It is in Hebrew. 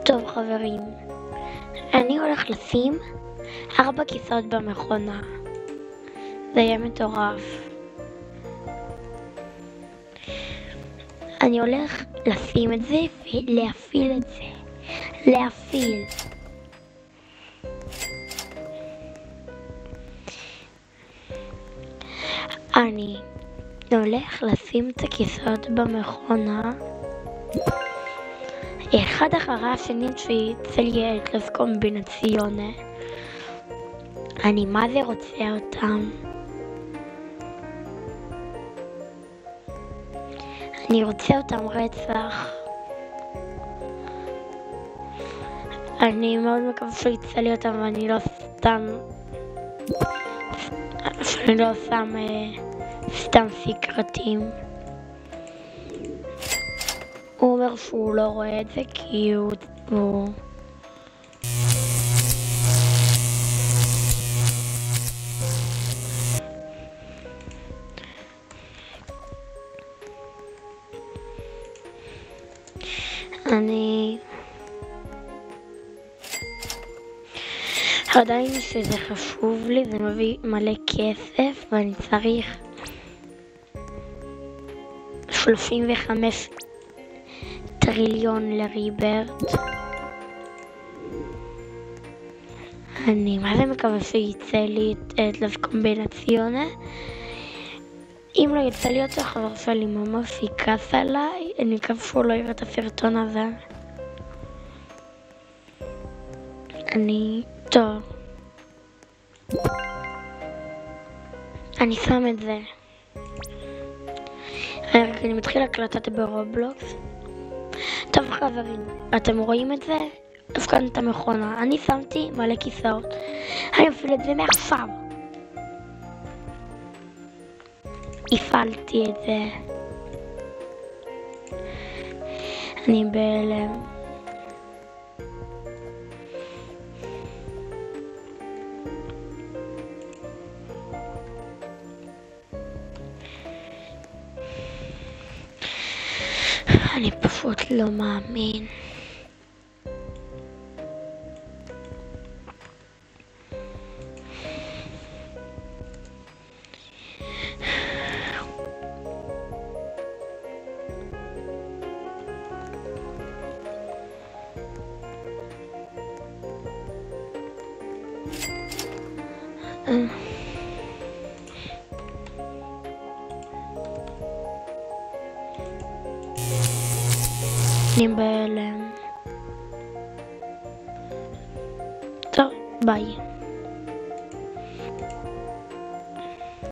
טוב חברים, אני הולך לשים 4 כיסאות במכונה. זה יהיה מטורף. אני הולך לשים את זה ולהפעיל את זה. להפעיל. אני הולך לשים את הכיסאות במכונה אחד אחרי השני שיצא לי אתלס קומבינציונה. אני מה זה רוצה אותם. אני רוצה אותם רצח. אני מאוד מקווה שיצא לי אותם ואני לא סתם שאני לא שם סתם סיקרטים. הוא אומר שהוא לא רואה את זה כי הוא אני עדיין שזה חשוב לי, זה מביא מלא כסף ואני צריך 35 טריליון לריברט. אני מה זה מקווה שיצא לי את אתלס קומבינציונה. אם לא יצא לי אותו, חבר שלי ממש יכעס עליי. אני מקווה שהוא לא יראה את הסרטון הזה. טוב, אני שם את זה. אני מתחיל הקלטת ברובלוקס. טוב חברים, אתם רואים את זה? הפקדנו את המכונה. אני שמתי מלא כיסאות. אני אפעיל את זה מעכשיו. הפעלתי את זה. אני בהלם. אני פשוט לא מאמין. אני בהלם. טוב, ביי.